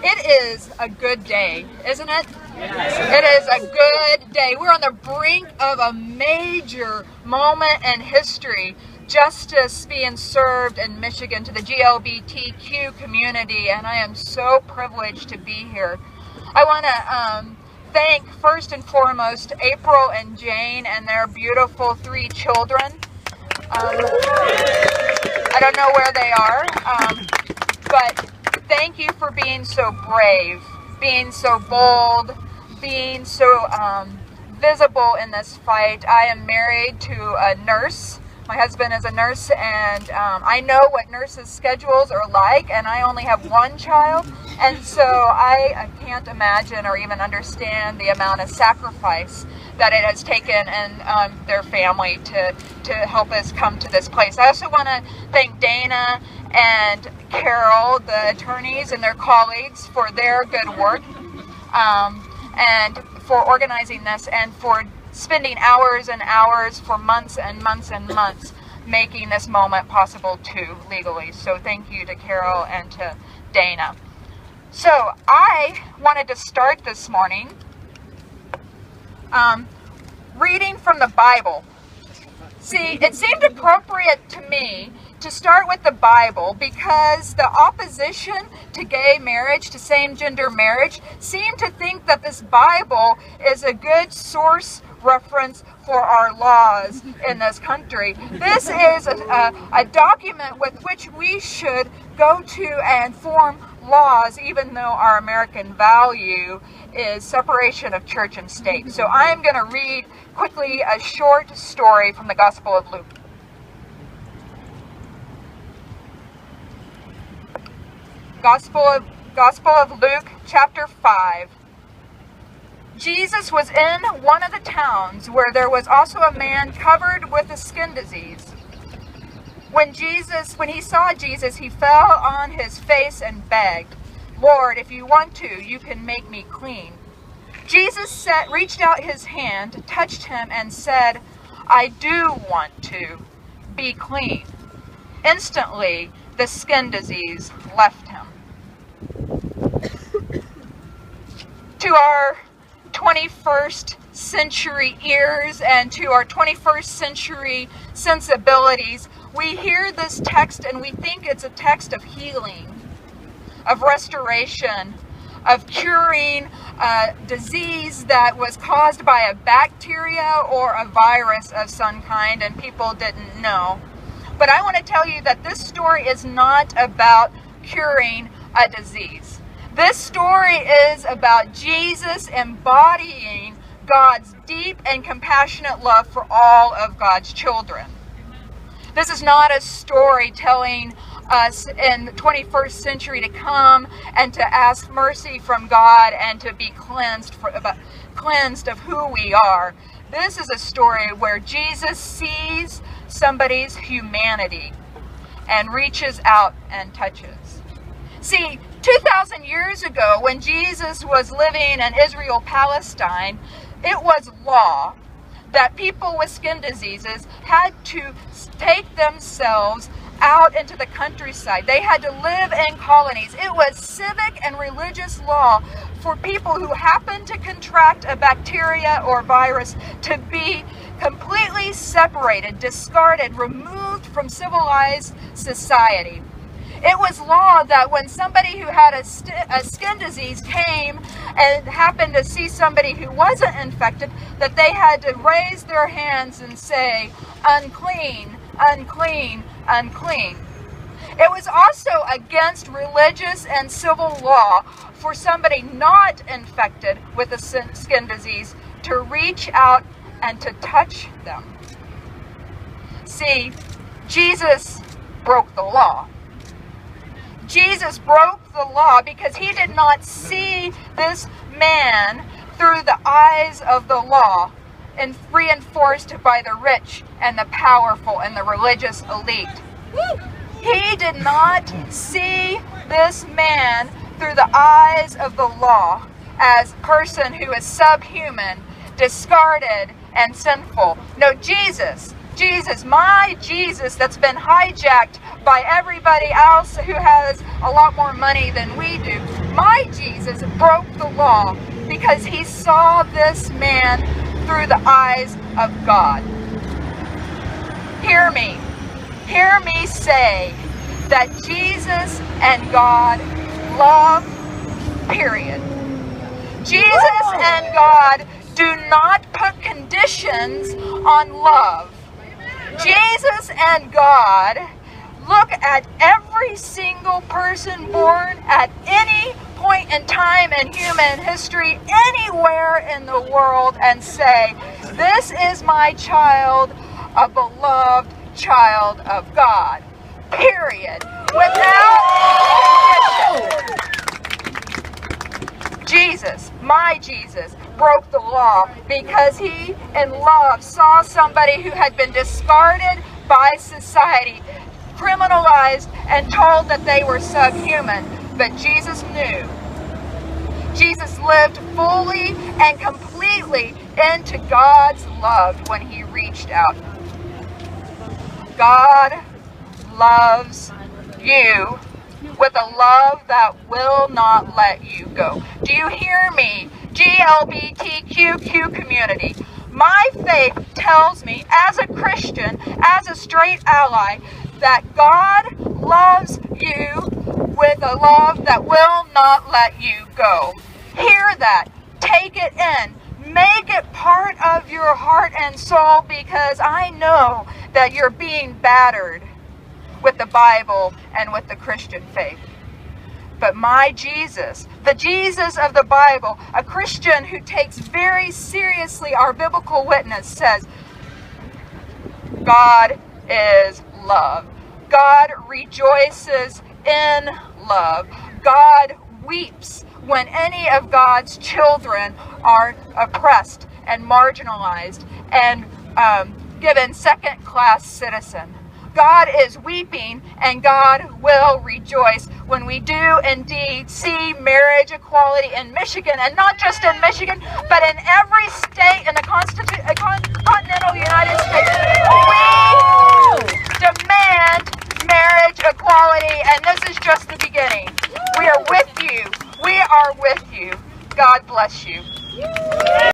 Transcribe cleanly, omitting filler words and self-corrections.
It is a good day, isn't it? It is a good day. We're on the brink of a major moment in history. Justice being served in Michigan to the GLBTQ community, and I am so privileged to be here. I want to thank first and foremost April and Jane and their beautiful 3 children. I don't know where they are, but thank you for being so brave, being so bold, being so visible in this fight. I am married to a nurse. My husband is a nurse, and I know what nurses' schedules are like, and I only have 1 child, and so I can't imagine or even understand the amount of sacrifice that it has taken and their family to help us come to this place. I also want to thank Dana and Carol, the attorneys and their colleagues, for their good work and for organizing this and for spending hours and hours for months and months and months making this moment possible too, legally. So thank you to Carol and to Dana. So I wanted to start this morning reading from the Bible. See, it seemed appropriate to me to start with the Bible because the opposition to gay marriage, to same-gender marriage, seemed to think that this Bible is a good source reference for our laws in this country. This is a document with which we should go to and form laws, even though our American value is separation of church and state. So I'm going to read quickly a short story from the Gospel of Luke. Gospel of Luke, chapter 5. Jesus was in one of the towns where there was also a man covered with a skin disease. When he saw Jesus, he fell on his face and begged, "Lord, if you want to, you can make me clean." Jesus reached out his hand, touched him, and said, "I do want to. Be clean." Instantly, the skin disease left him. To our 21st century ears and to our 21st century sensibilities, we hear this text and we think it's a text of healing, of restoration, of curing a disease that was caused by a bacteria or a virus of some kind and people didn't know. But I want to tell you that this story is not about curing a disease. This story is about Jesus embodying God's deep and compassionate love for all of God's children. This is not a story telling us in the 21st century to come and to ask mercy from God and to be cleansed of who we are. This is a story where Jesus sees somebody's humanity and reaches out and touches. See, 2,000 years ago, when Jesus was living in Israel, Palestine, it was law that people with skin diseases had to take themselves out into the countryside. They had to live in colonies. It was civic and religious law for people who happened to contract a bacteria or virus to be completely separated, discarded, removed from civilized society. It was law that when somebody who had a skin disease came and happened to see somebody who wasn't infected, that they had to raise their hands and say, "Unclean, unclean, unclean." It was also against religious and civil law for somebody not infected with a skin disease to reach out and to touch them. See, Jesus broke the law. Jesus broke the law because he did not see this man through the eyes of the law and reinforced by the rich and the powerful and the religious elite. He did not see this man through the eyes of the law as a person who is subhuman, discarded, and sinful. No, Jesus, my Jesus that's been hijacked by everybody else who has a lot more money than we do. My Jesus broke the law because he saw this man through the eyes of God. Hear me. Hear me say that Jesus and God love, period. Jesus and God do not put conditions on love. Jesus and God look at every single person born at any point in time in human history, anywhere in the world, and say, this is my child, a beloved child of God. Period. Without condition. Jesus, my Jesus, broke the law because he, in love, saw somebody who had been discarded by society, criminalized, and told that they were subhuman. But Jesus knew. Jesus lived fully and completely into God's love when he reached out. God loves you with a love that will not let you go. Do you hear me, GLBTQ community? My faith tells me, as a Christian, as a straight ally, that God loves you with a love that will not let you go. Hear that. Take it in. Make it part of your heart and soul, because I know that you're being battered with the Bible and with the Christian faith. But my Jesus, the Jesus of the Bible, a Christian who takes very seriously our biblical witness, says, God is love. God rejoices in love. God weeps when any of God's children are oppressed and marginalized and given second-class citizen. God is weeping, and God will rejoice when we do indeed see marriage equality in Michigan, and not just in Michigan, but in every state in the continental United States. We demand marriage equality, and this is just the beginning. We are with you. We are with you. God bless you.